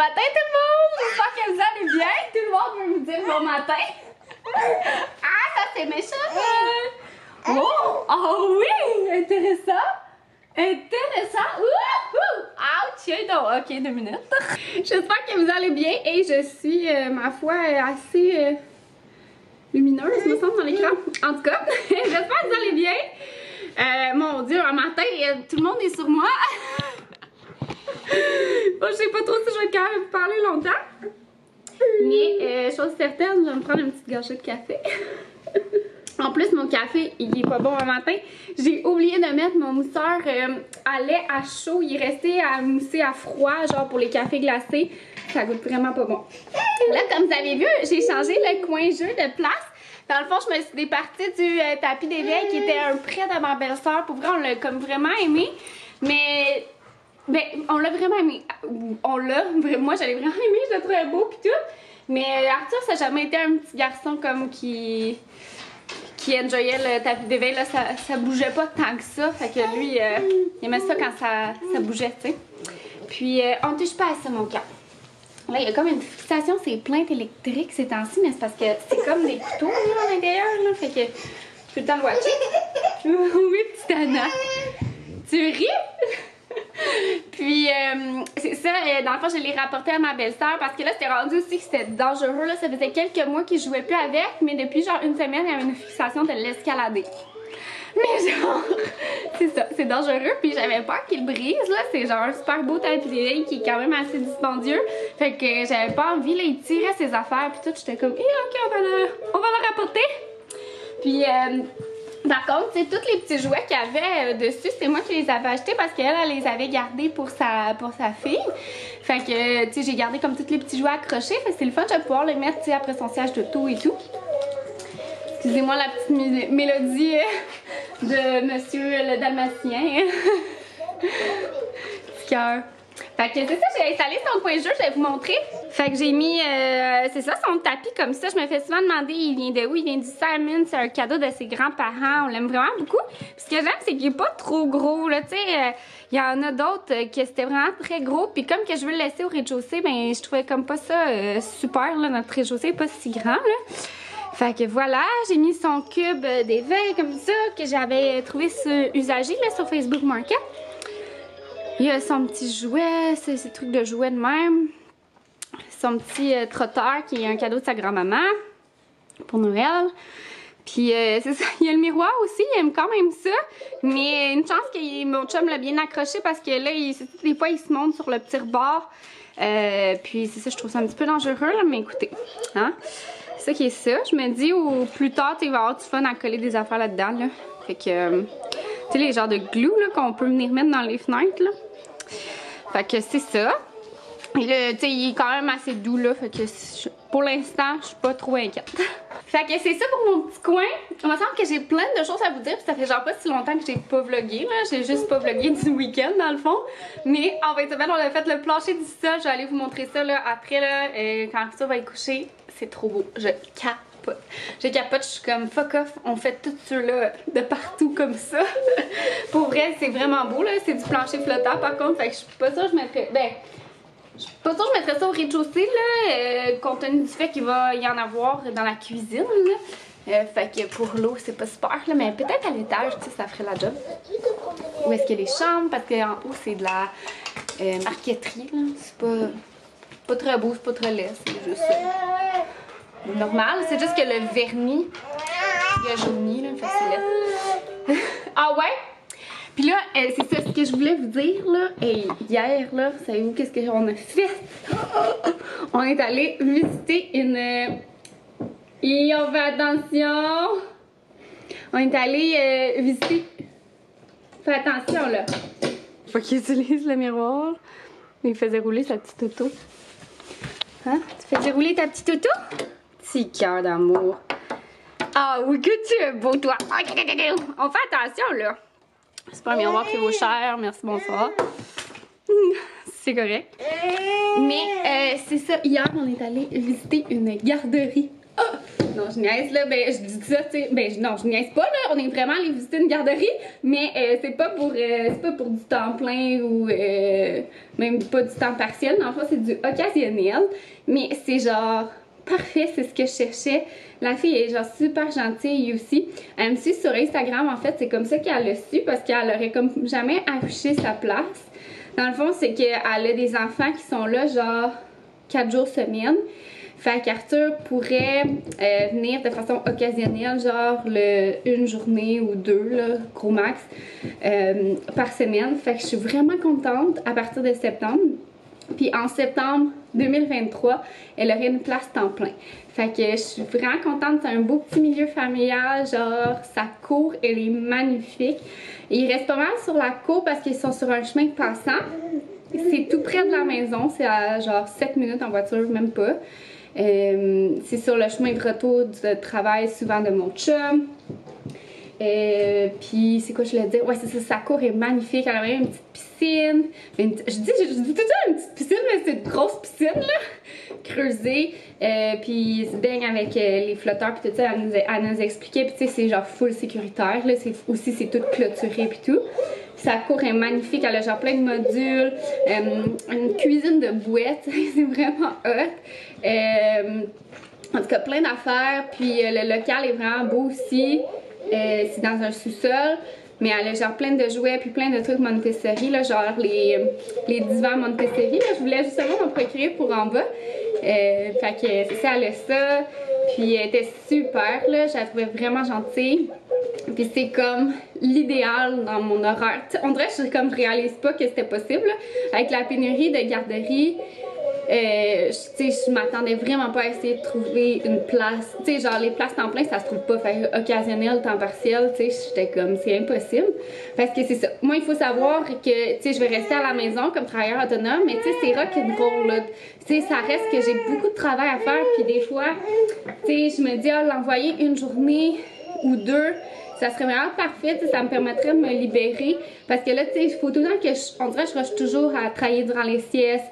matin tout le monde! J'espère que vous allez bien! Tout le monde veut me dire bon matin! Ah, ça c'est méchant! Oh! Oh oui! Intéressant! Intéressant! Ouch! Tiens donc! Ok, 2 minutes. J'espère que vous allez bien et je suis, ma foi, assez lumineuse, me semble, dans l'écran. En tout cas, j'espère que vous allez bien. Mon Dieu, un matin, tout le monde est sur moi. Bon, je sais pas trop si je vais quand même vous parler longtemps. Mais, chose certaine, je vais me prendre une petite gorgée de café. En plus, mon café, il est pas bon un matin. J'ai oublié de mettre mon mousseur à lait à chaud. Il est resté à mousser à froid, genre pour les cafés glacés. Ça goûte vraiment pas bon. Là, comme vous avez vu, j'ai changé le coin jeu de place. Dans le fond, je me suis départie du tapis d'éveil qui était un prêt de ma belle-sœur. Pour vrai, on l'a comme vraiment aimé. Mais... ben, on l'a vraiment aimé. Moi, j'allais vraiment aimé, je le trouvais beau pis tout. Mais Arthur, ça n'a jamais été un petit garçon comme qui enjoyait le tapis d'éveil. Là, ça bougeait pas tant que ça. Fait que lui, il aimait ça quand ça bougeait, tu sais. Puis, on touche pas à ça, mon cœur. Là, il y a comme une fixation, c'est plaintes électriques ces temps-ci, mais c'est parce que c'est comme des couteaux là, à l'intérieur, là. Fait que je peux le temps le watcher. Oui, petite Anna. Tu ris? Puis, c'est ça, dans le fond, je l'ai rapporté à ma belle-sœur parce que là, c'était rendu aussi que c'était dangereux. Là. Ça faisait quelques mois qu'il jouait plus avec, mais depuis genre une semaine, il y avait une fixation de l'escalader. Mais genre, c'est ça, c'est dangereux. Puis j'avais peur qu'il brise, là. C'est genre un super beau tapis d'éveil qui est quand même assez dispendieux. Fait que j'avais pas envie, là, il tirait ses affaires. Puis tout, j'étais comme, ok, on va le rapporter. Puis, par contre, tu sais, tous les petits jouets qu'il y avait dessus, c'est moi qui les avais achetés parce qu'elle, elle les avait gardés pour sa fille. Fait que, tu sais, j'ai gardé comme tous les petits jouets accrochés. Fait que c'est le fun, je vais pouvoir les mettre, tu sais, après son siège d'auto et tout. Excusez-moi la petite mélodie de Monsieur le Dalmatien. Petit cœur. Fait que c'est ça, j'ai installé son coin jeu, je vais vous montrer. Fait que j'ai mis, c'est ça, son tapis comme ça. Je me fais souvent demander, il vient de où? Il vient du Simon, c'est un cadeau de ses grands-parents. On l'aime vraiment beaucoup. Puis ce que j'aime, c'est qu'il est pas trop gros, là, tu sais. Il y en a d'autres que c'était vraiment très gros. Puis comme que je veux le laisser au rez-de-chaussée, ben je trouvais comme pas ça super, là. Notre rez-de-chaussée est pas si grand, là. Fait que voilà, j'ai mis son cube d'éveil comme ça, que j'avais trouvé usagé, là, sur Facebook Market. Il y a son petit jouet, ces trucs de jouets de même. Son petit trotteur qui est un cadeau de sa grand-maman pour Noël. Puis c'est ça, il y a le miroir aussi, il aime quand même ça. Mais une chance que mon chum l'a bien accroché parce que là, des fois, il se monte sur le petit rebord. Puis c'est ça, je trouve ça un petit peu dangereux, là, mais écoutez, hein. C'est ça qui est ça. Je me dis, au plus tard, il va y avoir du fun à coller des affaires là-dedans, là. Fait que, tu sais, les genres de glue, là, qu'on peut venir mettre dans les fenêtres, là. Fait que c'est ça. Et là, tu sais, il est quand même assez doux, là. Fait que pour l'instant, je suis pas trop inquiète. Fait que c'est ça pour mon petit coin. Il me semble que j'ai plein de choses à vous dire. Puis ça fait genre pas si longtemps que j'ai pas vlogué, là. J'ai juste pas vlogué du week-end, dans le fond. Mais en 20 semaines, on a fait le plancher du sol. Je vais aller vous montrer ça, là, après, là, quand ça va y coucher. C'est trop beau. Je capote. Je capote, je suis comme fuck off. On fait tout ceux-là de partout comme ça. Pour vrai, c'est vraiment beau, là. C'est du plancher flottant, par contre. Fait que je suis pas sûre que je mettrais... Ben, je suis pas sûre que je mettrais ça au rez-de-chaussée, là. Compte tenu du fait qu'il va y en avoir dans la cuisine, là. Fait que pour l'eau, c'est pas super, là. Mais peut-être à l'étage, tu sais, ça ferait la job. Où est-ce qu'il y a les chambres? Parce qu'en haut, c'est de la marqueterie, là. C'est pas très beau, c'est pas très laid. C'est juste... normal, c'est juste que le vernis il a jauni, là, facile. Ah ouais? Puis là, c'est ça ce que je voulais vous dire, là. Et hier, là, savez-vous qu'est-ce qu'on a fait? On est allé visiter une... Et on fait attention! On est allé visiter... Fais attention, là. Faut qu'il utilise le miroir. Il faisait rouler sa petite auto. Hein? Tu faisais rouler ta petite auto? Petit cœur d'amour. Ah oui, que tu es beau, toi. On fait attention, là. C'est pas un miroir qui vaut cher. Merci, bonsoir. C'est correct. Mais c'est ça. Hier, on est allé visiter une garderie. Ah! Non, je niaise là, ben je dis ça, tu sais, ben non, je niaise pas là, on est vraiment allé visiter une garderie, mais c'est pas pour du temps plein ou même pas du temps partiel, dans le fond c'est du occasionnel, mais c'est genre parfait, c'est ce que je cherchais. La fille est genre super gentille aussi. Elle me suit sur Instagram, en fait, c'est comme ça qu'elle l'a su parce qu'elle aurait comme jamais affiché sa place. Dans le fond, c'est qu'elle a des enfants qui sont là genre 4 jours semaine. Fait qu'Arthur pourrait venir de façon occasionnelle, genre une journée ou deux, là, gros max, par semaine. Fait que je suis vraiment contente à partir de septembre. Puis en septembre 2023, elle aurait une place temps plein. Fait que je suis vraiment contente, c'est un beau petit milieu familial, genre sa cour, elle est magnifique. Et il reste pas mal sur la cour parce qu'ils sont sur un chemin passant. C'est tout près de la maison, c'est à genre 7 minutes en voiture, même pas. C'est sur le chemin de retour du travail souvent de mon chum. Puis c'est quoi je voulais dire? Ouais, c'est ça, sa cour est magnifique, elle a même une petite piscine. Je dis tout le temps une petite piscine, mais c'est une grosse piscine là, creusée. Puis il se baigne avec les flotteurs puis tout ça, elle nous expliquait, puis tu sais c'est genre full sécuritaire là, c'est tout clôturé puis tout. Puis sa cour est magnifique, elle a genre plein de modules, une cuisine de bouette, c'est vraiment hot. En tout cas plein d'affaires, puis le local est vraiment beau aussi. C'est dans un sous-sol, mais elle a genre plein de jouets puis plein de trucs Montessori, là, genre les divans Montessori. Là, je voulais justement m'en procurer pour en bas. Fait que c'est ça, elle a ça. Puis elle était super, là, je la trouvais vraiment gentille. Puis c'est comme l'idéal dans mon horaire. T'sais, on dirait que je réalise pas que c'était possible, là. Avec la pénurie de garderies. Je m'attendais vraiment pas à essayer de trouver une place. Tu sais, genre les places temps plein, ça se trouve pas. Fait occasionnel, temps partiel, tu sais, j'étais comme, c'est impossible. Parce que c'est ça. Moi, il faut savoir que, tu sais, je vais rester à la maison comme travailleur autonome, mais tu sais, c'est rock'n'roll, là. Tu sais, ça reste que j'ai beaucoup de travail à faire, puis des fois, tu sais, je me dis, ah, l'envoyer une journée ou deux, ça serait vraiment parfait, ça me permettrait de me libérer. Parce que là, tu sais, il faut tout le temps que on dirait que je rush toujours à travailler durant les siestes,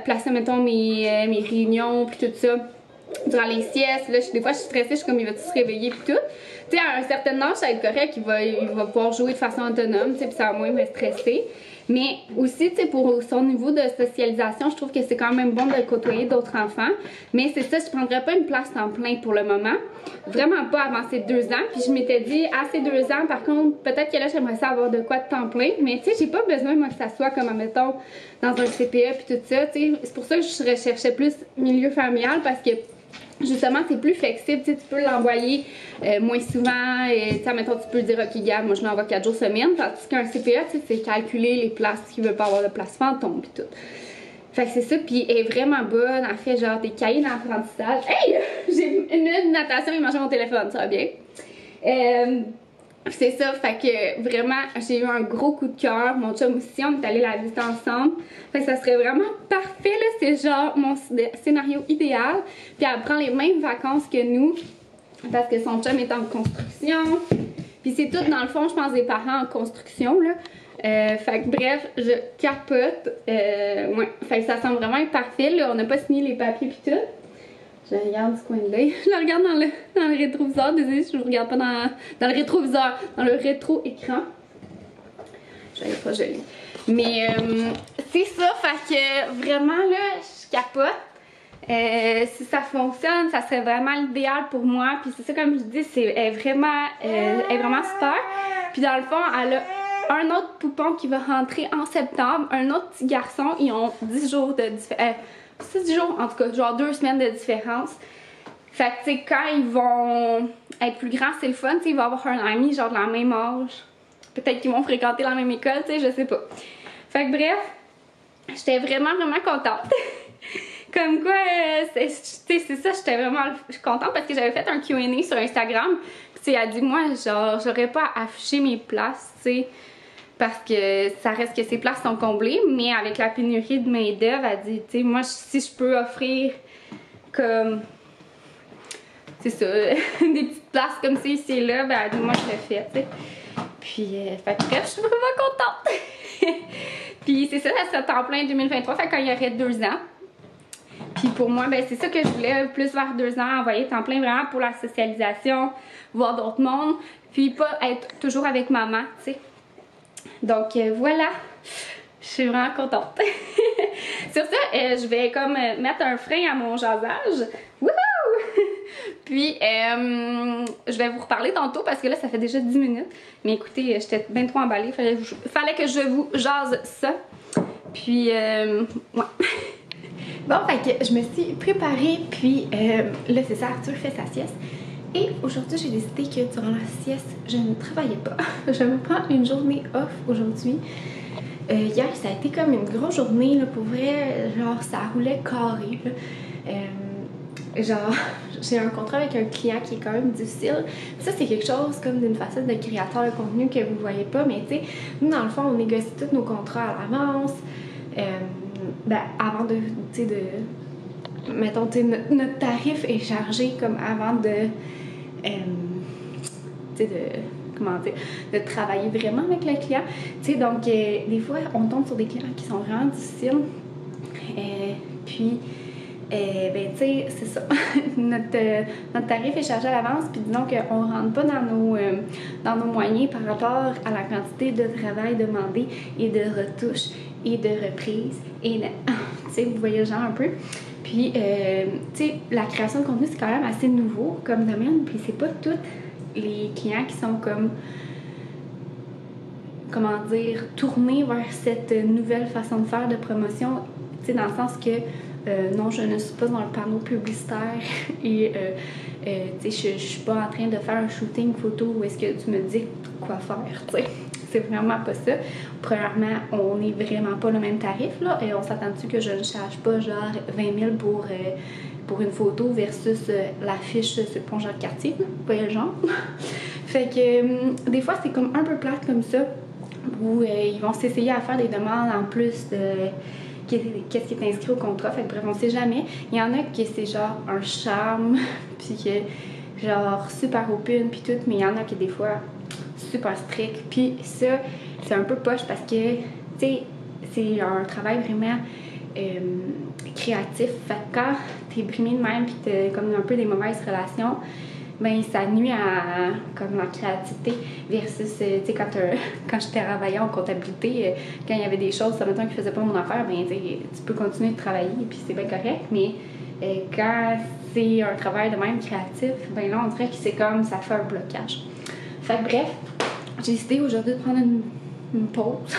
placer, mettons, mes réunions, puis tout ça, durant les siestes. Là, des fois, je suis stressée, je suis comme, il va-tu se réveiller, puis tout. Tu sais, à un certain âge, ça va être correct, il va pouvoir jouer de façon autonome, tu sais, puis ça va moins me stresser. Mais aussi, tu sais, pour son niveau de socialisation, je trouve que c'est quand même bon de côtoyer d'autres enfants. Mais c'est ça, je prendrais pas une place temps plein pour le moment. Vraiment pas avant ces 2 ans. Puis je m'étais dit, à ces 2 ans, par contre, peut-être que là, j'aimerais ça avoir de quoi de temps plein. Mais tu sais, j'ai pas besoin, moi, que ça soit comme, admettons, dans un CPE puis tout ça. Tu sais, c'est pour ça que je recherchais plus milieu familial parce que justement, c'est plus flexible, tu peux l'envoyer moins souvent, tu sais, mettons, tu peux dire, ok, gars, moi je l'envoie 4 jours semaine, tandis qu'un CPE, tu sais, c'est calculer les places qui veulent pas avoir de place fantôme pis tout. Fait que c'est ça, puis elle est vraiment bonne, elle fait genre des cahiers d'apprentissage. Hey! J'ai une minute de natation, il mangeait mon téléphone, ça va bien. C'est ça, fait que vraiment, j'ai eu un gros coup de cœur. Mon chum aussi, on est allé la visiter ensemble. Fait que ça serait vraiment parfait, là. C'est genre mon scénario idéal. Puis elle prend les mêmes vacances que nous, parce que son chum est en construction. Puis c'est tout, dans le fond, je pense, des parents en construction, là. Fait que bref, je capote. Ouais, fait que ça semble vraiment être parfait, là. On n'a pas signé les papiers puis tout. Je regarde du coin de l'œil. Je la regarde dans le rétroviseur. Désolée si je ne regarde pas dans le rétroviseur, dans le rétro-écran. Je vais pas joli. Mais c'est ça, fait que vraiment là, je capote. Si ça fonctionne, ça serait vraiment l'idéal pour moi. Puis c'est ça, comme je dis, elle est vraiment super. Puis dans le fond, elle a un autre poupon qui va rentrer en septembre. Un autre petit garçon. Ils ont 10 jours de différence. 6 jours, en tout cas, genre 2 semaines de différence. Fait que, tu sais, quand ils vont être plus grands, c'est le fun, tu sais, ils vont avoir un ami, genre de la même âge. Peut-être qu'ils vont fréquenter la même école, tu sais, je sais pas. Fait que, bref, j'étais vraiment contente. Comme quoi, tu sais, c'est ça, j'étais vraiment contente parce que j'avais fait un Q&A sur Instagram. Puis, tu sais, elle dit, moi, genre, j'aurais pas affiché mes places, tu sais. Parce que ça reste que ces places sont comblées, mais avec la pénurie de main-d'œuvre, elle dit, tu sais, moi, si je peux offrir comme, c'est ça, des petites places comme ça ici et là, ben, elle dit, moi, je le fais, tu sais. Puis, fait que bref, je suis vraiment contente. Puis, c'est ça, ça sera temps plein 2023, fait quand il y aurait 2 ans. Puis pour moi, ben c'est ça que je voulais, plus vers 2 ans, envoyer temps plein vraiment pour la socialisation, voir d'autres mondes, puis pas être toujours avec maman, tu sais. Donc voilà, je suis vraiment contente. Sur ça, je vais comme mettre un frein à mon jasage. Wouhou! Puis, je vais vous reparler tantôt parce que là, ça fait déjà 10 minutes. Mais écoutez, j'étais bien trop emballée. Fallait que je vous jase ça. Puis, ouais. Bon, fait que je me suis préparée. Puis, là, c'est ça, Arthur fait sa sieste. Et aujourd'hui, j'ai décidé que durant la sieste, je ne travaillais pas. Je me prends une journée off aujourd'hui. Hier, ça a été comme une grosse journée, là, pour vrai. Genre, ça roulait carré, là. Genre, j'ai un contrat avec un client qui est quand même difficile. Ça, c'est quelque chose comme d'une facette de créateur de contenu que vous voyez pas, mais tu sais, nous, dans le fond, on négocie tous nos contrats à l'avance. Ben, avant de, tu sais, mettons, tu sais, notre tarif est chargé comme avant de, tu sais, comment dire, de travailler vraiment avec le client. Tu sais, donc, des fois, on tombe sur des clients qui sont vraiment difficiles. Puis, ben, tu sais, c'est ça. notre tarif est chargé à l'avance, puis disons qu'on ne rentre pas dans nos moyens par rapport à la quantité de travail demandé et de retouches et de reprises. Et tu sais, vous voyez le genre un peu. Puis, tu sais, la création de contenu, c'est quand même assez nouveau comme domaine, puis c'est pas tous les clients qui sont comme, comment dire, tournés vers cette nouvelle façon de faire de promotion, tu sais, dans le sens que non, je ne suis pas dans le panneau publicitaire et tu sais, je suis pas en train de faire un shooting photo où est-ce que tu me dis quoi faire, tu sais. C'est vraiment pas ça. Premièrement, on n'est vraiment pas le même tarif, là, et on s'attend-tu que je ne charge pas genre 20 000 pour une photo versus l'affiche sur le pont Jacques-Cartier, vous voyez le genre? Fait que des fois, c'est comme un peu plate comme ça, où ils vont s'essayer à faire des demandes en plus de qu'est-ce qui est inscrit au contrat. Fait que bref, on sait jamais. Il y en a qui c'est genre un charme, puis que genre super open, puis tout, mais il y en a qui des fois super strict. Puis ça, c'est un peu poche parce que, tu sais, c'est un travail vraiment créatif. Fait que quand t'es brimé de même, puis t'as comme un peu des mauvaises relations, ben ça nuit à comme la créativité versus, tu sais, quand je travaillais en comptabilité, quand il y avait des choses, ça mettons qui faisaient pas mon affaire, ben tu peux continuer de travailler puis c'est bien correct, mais quand c'est un travail de même créatif, ben là on dirait que c'est comme ça fait un blocage. Fait que bref, j'ai décidé aujourd'hui de prendre une pause,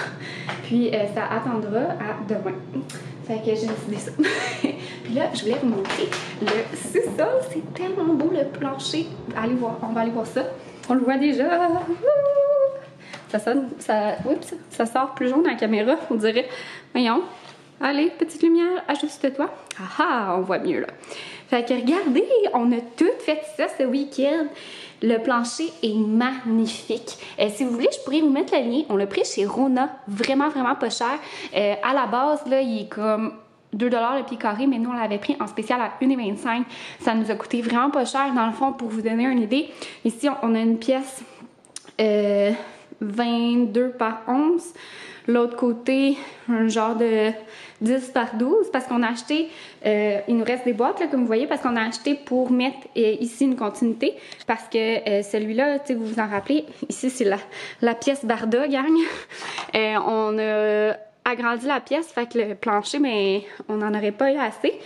puis ça attendra à demain. Fait que j'ai décidé ça. Puis là, je voulais vous montrer le sous-sol. C'est tellement beau, le plancher. Allez voir, on va aller voir ça. On le voit déjà. Ça sort plus jaune dans la caméra, on dirait. Voyons. Allez, petite lumière, ajuste-toi. Ah ah, on voit mieux là. Fait que regardez, on a tout fait ça ce week-end. Le plancher est magnifique. Si vous voulez, je pourrais vous mettre le lien. On l'a pris chez Rona. Vraiment, vraiment pas cher. À la base, là, il est comme 2 $ le pied carré, mais nous, on l'avait pris en spécial à 1,25 $. Ça nous a coûté vraiment pas cher. Dans le fond, pour vous donner une idée, ici, on a une pièce 22 par 11. L'autre côté, un genre de 10 par 12, parce qu'on a acheté, il nous reste des boîtes, là, comme vous voyez, parce qu'on a acheté pour mettre ici une continuité, parce que celui-là, tu sais, vous vous en rappelez, ici, c'est la pièce Barda, gang. On a agrandi la pièce, fait que le plancher, mais on n'en aurait pas eu assez.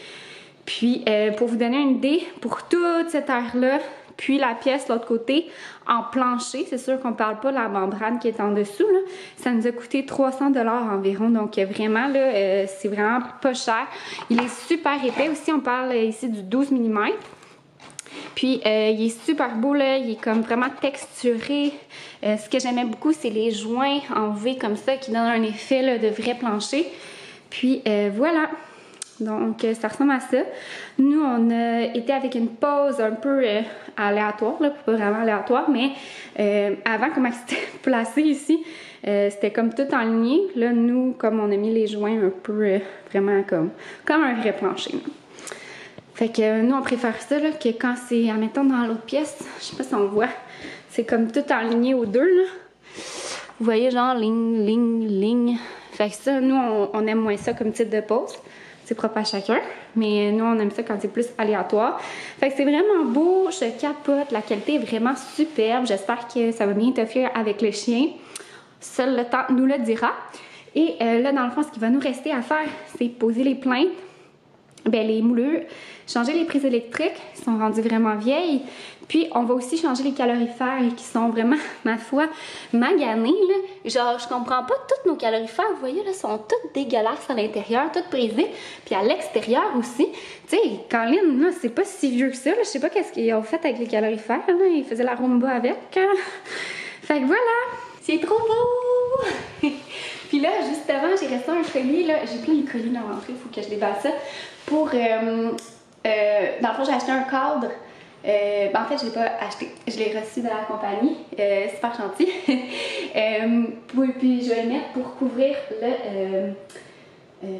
Puis, pour vous donner une idée, pour toute cette aire-là, puis la pièce, l'autre côté, en plancher, c'est sûr qu'on parle pas de la membrane qui est en dessous, là. Ça nous a coûté 300 $ environ, donc vraiment, là, c'est vraiment pas cher. Il est super épais aussi, on parle ici du 12 mm. Puis, il est super beau, là, il est comme vraiment texturé. Ce que j'aimais beaucoup, c'est les joints en V comme ça, qui donnent un effet là, de vrai plancher. Puis, voilà. Donc, ça ressemble à ça. Nous, on a été avec une pause un peu aléatoire, là, pas vraiment aléatoire, mais avant, comment c'était placé ici, c'était comme tout en ligne. Là, nous, comme on a mis les joints un peu, vraiment comme un vrai plancher. Là. Fait que nous, on préfère ça, là, que quand c'est, admettons, dans l'autre pièce, je sais pas si on voit, c'est comme tout aligné aux deux, là. Vous voyez, genre, ligne, ligne, ligne. Fait que ça, nous, on aime moins ça comme type de pose. c'est propre à chacun. Mais nous, on aime ça quand c'est plus aléatoire. Fait que c'est vraiment beau, je capote. La qualité est vraiment superbe. J'espère que ça va bien t'offrir avec le chien. Seul le temps nous le dira. Et là, dans le fond, ce qu'il va nous rester à faire, c'est poser les plaintes. Ben, les moulures, changer les prises électriques, qui sont rendues vraiment vieilles. Puis, on va aussi changer les calorifères qui sont vraiment, ma foi, maganés, là. Genre, je comprends pas, tous nos calorifères, vous voyez, là, sont toutes dégueulasses à l'intérieur, toutes brisées. Puis à l'extérieur aussi. Tu sais, Colin, là, c'est pas si vieux que ça, là. Je sais pas qu'est-ce qu'ils ont fait avec les calorifères, là. Ils faisaient la rumba avec. Fait que voilà, c'est trop beau! Puis là, justement, j'ai reçu un colis, là. J'ai plein de colis dans l'entrée, il faut que je déballe ça. Pour, dans le fond, j'ai acheté un cadre. Ben en fait, je l'ai pas acheté. Je l'ai reçu de la compagnie. Super gentil. Puis, je vais le mettre pour couvrir le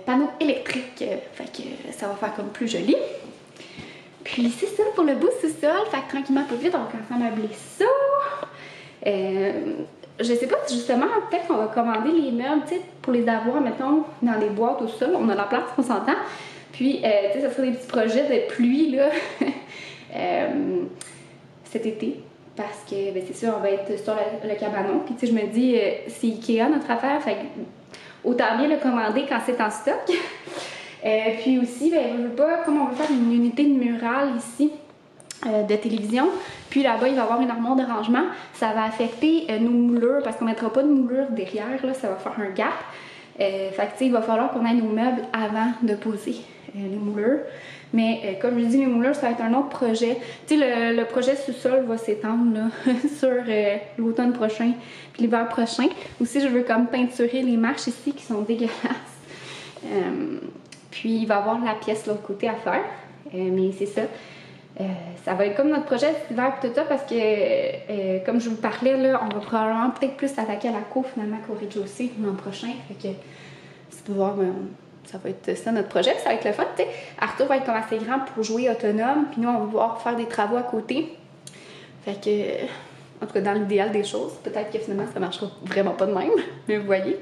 panneau électrique. Fait que ça va faire comme plus joli. Puis, c'est ça pour le bout sous-sol. Fait que tranquillement, pas vite, on va commencer à meubler ça. Je sais pas si justement, peut-être qu'on va commander les meubles, tu sais, pour les avoir, mettons, dans les boîtes ou ça. On a la place, on s'entend. Puis, tu sais, ça serait des petits projets de pluie, là, cet été. Parce que, ben, c'est sûr, on va être sur le cabanon. Puis, tu sais, je me dis, c'est Ikea notre affaire, fait que autant bien le commander quand c'est en stock. Puis aussi, ben, je veux pas, comme on veut faire une unité de murale ici, de télévision, puis là-bas il va y avoir une armoire de rangement, ça va affecter nos moulures parce qu'on mettra pas de moulure derrière, là, ça va faire un gap. Fait que tu sais, il va falloir qu'on ait nos meubles avant de poser les moulures. Mais comme je dis, les moulures, ça va être un autre projet. Tu sais, le projet sous-sol va s'étendre là, sur l'automne prochain puis l'hiver prochain. Aussi, je veux comme peinturer les marches ici qui sont dégueulasses. Puis il va y avoir la pièce de l'autre côté à faire. Mais c'est ça. Ça va être comme notre projet cet hiver et tout ça parce que, comme je vous parlais, là, on va probablement peut-être plus s'attaquer à la cour finalement qu'au rez-de-chaussée l'an prochain. Fait que, c'est de voir, ça va être ça notre projet, ça va être le fun, tu sais. Arthur va être comme assez grand pour jouer autonome, puis nous, on va pouvoir faire des travaux à côté. Fait que, en tout cas, dans l'idéal des choses, peut-être que finalement, ça marchera vraiment pas de même, mais vous voyez.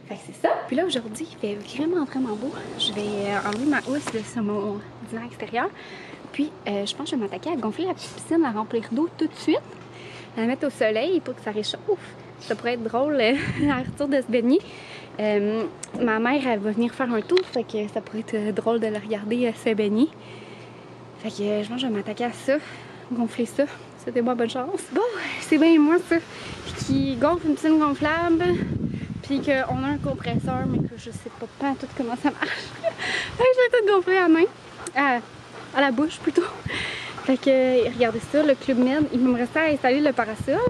Fait que c'est ça. Puis là, aujourd'hui, il fait vraiment beau. Je vais enlever ma housse là, sur mon divan extérieur. Puis, je pense que je vais m'attaquer à gonfler la piscine, à remplir d'eau tout de suite, à la mettre au soleil pour que ça réchauffe. Ça pourrait être drôle à Arthur de se baigner. Ma mère, elle va venir faire un tour, fait que ça pourrait être drôle de le regarder se baigner. Fait que je pense que je vais m'attaquer à ça, gonfler ça. C'était-moi bonne chance. Bon, c'est bien moi ça, qui gonfle une piscine gonflable, puis qu'on a un compresseur, mais que je sais pas tout comment ça marche. Fait que je vais tout gonfler à la main. À la bouche plutôt. Fait que regardez ça, le Club Med, il me restait à installer le parasol,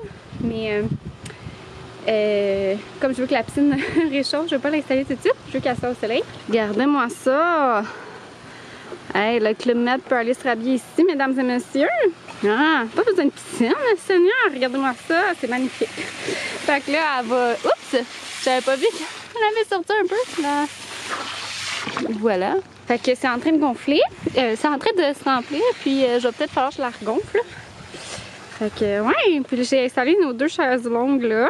mais comme je veux que la piscine réchauffe, je vais pas l'installer tout de suite, je veux qu'elle soit au soleil. Regardez-moi ça! Hey, le Club Med peut aller se rhabiller ici, mesdames et messieurs. Ah, pas besoin de piscine, Seigneur, regardez-moi ça, c'est magnifique. Fait que là, elle va... Oups! J'avais pas vu qu'elle avait sorti un peu. Là. Voilà. Fait que c'est en train de gonfler, c'est en train de se remplir, puis je vais peut-être falloir que je la regonfle. Fait que, ouais, puis j'ai installé nos 2 chaises longues là.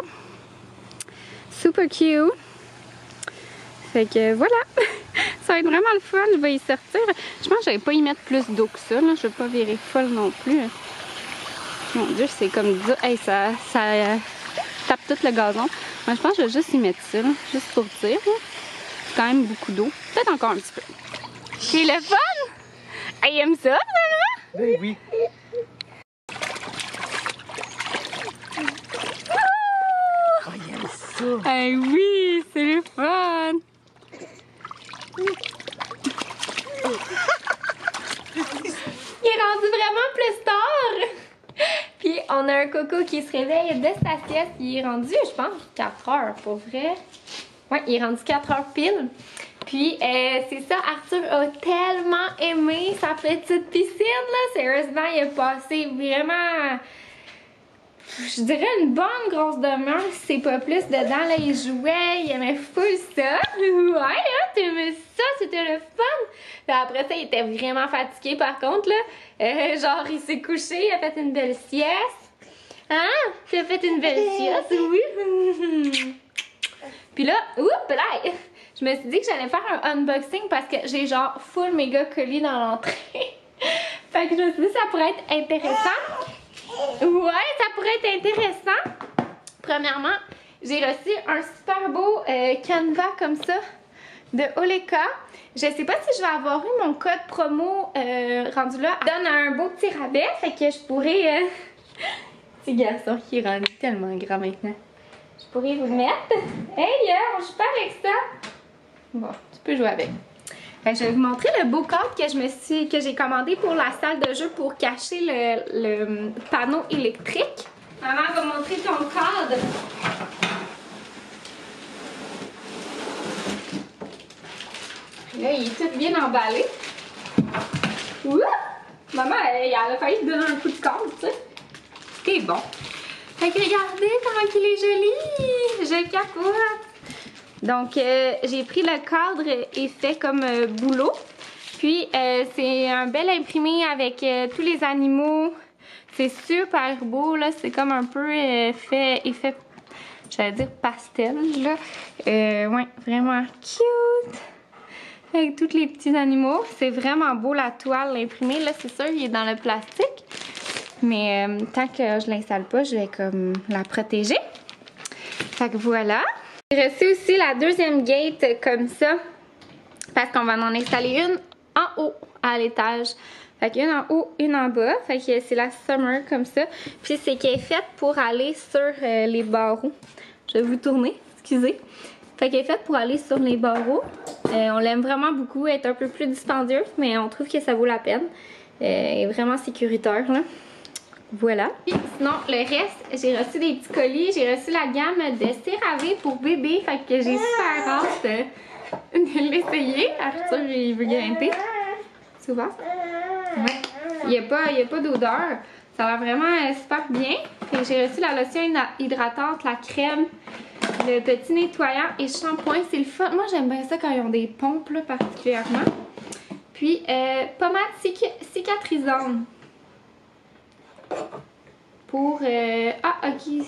Super cute. Fait que voilà, ça va être vraiment le fun, je vais y sortir. Je pense que je vais pas y mettre plus d'eau que ça, là. Je vais pas virer folle non plus. Mon Dieu, c'est comme ça, hey, ça tape tout le gazon. Moi, je pense que je vais juste y mettre ça, là, juste pour dire. C'est quand même beaucoup d'eau, peut-être encore un petit peu. C'est le fun! Elle aime ça, finalement? Ben oui. Oh, il aime ça! Eh oui, c'est le fun! Il est rendu vraiment plus tard! Puis on a un coco qui se réveille de sa sieste. Il est rendu, je pense, 4 heures, pour vrai. Ouais, il est rendu 4 heures pile. Puis, c'est ça, Arthur a tellement aimé sa petite piscine, là. Sérieusement, il a passé vraiment, je dirais, une bonne grosse demi-heure, si c'est pas plus. Dedans, là, il jouait, il aimait full ça. Ouais, hein, t'aimais ça, c'était le fun. Puis après ça, il était vraiment fatigué, par contre, là. Genre, il s'est couché, il a fait une belle sieste. Hein? Tu as fait une belle sieste, oui. Puis là, oups, là, Je me suis dit que j'allais faire un unboxing parce que j'ai genre full méga colis dans l'entrée. Fait que je me suis dit que ça pourrait être intéressant. Ouais, ça pourrait être intéressant. Premièrement, j'ai reçu un super beau canevas comme ça de Oleka. Je sais pas si je vais avoir eu mon code promo rendu là. Ça donne un beau petit rabais, fait que je pourrais... Petit garçon qui est rendu tellement grand maintenant. Je pourrais vous le mettre. Hey, on joue pas avec ça. Bon, tu peux jouer avec. Je vais vous montrer le beau cadre que j'ai commandé pour la salle de jeu pour cacher le panneau électrique. Maman va montrer ton cadre. Là, il est tout bien emballé. Ouh! Maman, elle a failli te donner un coup de cadre, tu sais. C'est bon. Fait que regardez comment il est joli! Je capote! Donc, j'ai pris le cadre et fait comme boulot. Puis, c'est un bel imprimé avec tous les animaux. C'est super beau, là. C'est comme un peu effet, j'allais dire pastel, là. Ouais, vraiment cute! Avec tous les petits animaux. C'est vraiment beau la toile imprimée. Là, c'est sûr, il est dans le plastique. Mais tant que je l'installe pas, je vais comme la protéger. Fait que voilà. J'ai reçu aussi la deuxième gate comme ça. Parce qu'on va en installer une en haut à l'étage. Fait qu'une en haut, une en bas. Fait que c'est la Summer comme ça. Puis c'est qu'elle est faite pour aller sur les barreaux. Je vais vous tourner, excusez. Fait qu'elle est faite pour aller sur les barreaux. On l'aime vraiment beaucoup, elle est un peu plus dispendieuse, mais on trouve que ça vaut la peine. Elle est vraiment sécuritaire, là. Voilà. Puis sinon, le reste, j'ai reçu des petits colis. J'ai reçu la gamme de CeraVe pour bébé. Fait que j'ai super hâte de l'essayer. Arthur, il veut grimper. Souvent. Ouais. Il n'y a pas d'odeur. Ça va vraiment super bien. J'ai reçu la lotion hydratante, la crème, le petit nettoyant et shampoing. C'est le fun. Moi, j'aime bien ça quand ils ont des pompes, là, particulièrement. Puis, pommade cicatrisante. Pour... Ah, ok.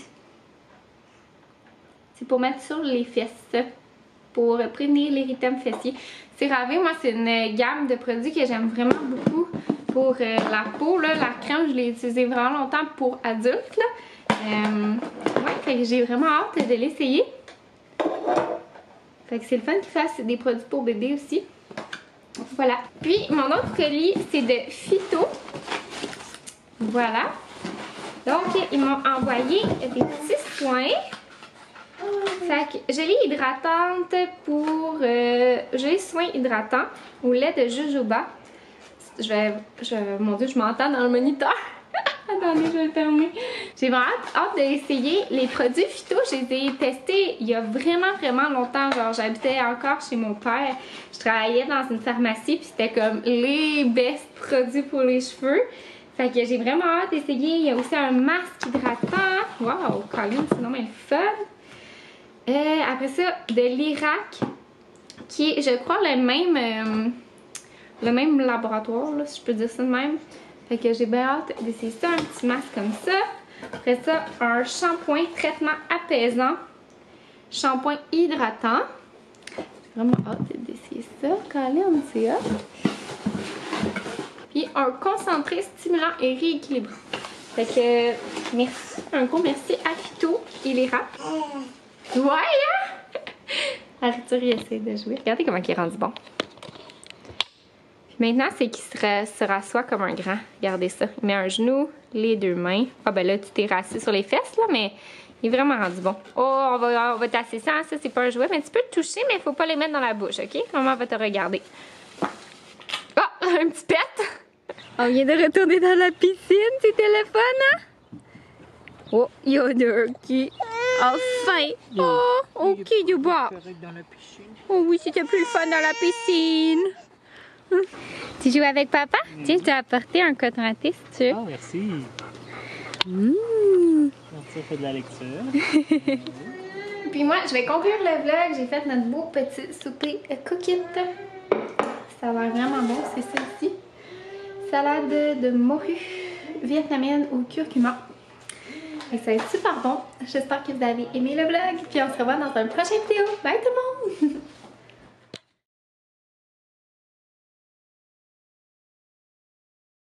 C'est pour mettre sur les fesses. Pour prévenir l'érythème fessier. CeraVe, moi, c'est une gamme de produits que j'aime vraiment beaucoup pour la peau. Là. La crème, je l'ai utilisée vraiment longtemps pour adultes. Ouais, fait que j'ai vraiment hâte de l'essayer. Fait que c'est le fun qu'ils fassent des produits pour bébé aussi. Voilà. Puis, mon autre colis, c'est de Phyto. Voilà. Donc, ils m'ont envoyé des petits soins. Fait que gelée hydratante pour gelée soin hydratant au lait de jojoba. Mon Dieu, je m'entends dans le moniteur. Attendez, je vais le fermer. J'ai vraiment hâte d'essayer les produits Phyto. Je les ai testés il y a vraiment longtemps. Genre, j'habitais encore chez mon père. Je travaillais dans une pharmacie, puis c'était comme les best produits pour les cheveux. Fait que j'ai vraiment hâte d'essayer. Il y a aussi un masque hydratant. Wow, Colin, c'est vraiment le fun. Après ça, de l'Irak, qui est, je crois, le même laboratoire, là, si je peux dire ça de même. Fait que j'ai bien hâte d'essayer ça, un petit masque comme ça. Après ça, un shampoing traitement apaisant, shampoing hydratant. J'ai vraiment hâte d'essayer ça. Colin, c'est hot. Puis un concentré stimulant et rééquilibrant. Fait que merci, un gros merci à Phyto et l'Irak. Ouais, hein? Arthur, il essaie de jouer. Regardez comment il est rendu bon. Puis maintenant, c'est qu'il se rassoit comme un grand. Regardez ça. Il met un genou, les deux mains. Ah ben là, tu t'es rassis sur les fesses, là, mais il est vraiment rendu bon. Oh, on va tasser ça. Ça, c'est pas un jouet, mais tu peux le toucher, mais il faut pas les mettre dans la bouche, OK? Maman va te regarder. Oh, un petit pet! On vient de retourner dans la piscine. C'était le fun, hein? Oh, Yoderky. Enfin! Oh, ok, du bas. Oh oui, c'était plus le fun dans la piscine. Tu joues avec papa? Tiens, je t'ai apporté un coton-té si tu veux. Ah, merci. Ça fait de la lecture. Puis moi, je vais conclure le vlog. J'ai fait notre beau petit souper cookit. Ça a l'air vraiment bon, c'est ça ici. Salade de morue vietnamienne au curcuma. Et ça va être super bon. J'espère que vous avez aimé le vlog. Puis on se revoit dans un prochain vidéo. Bye tout le monde!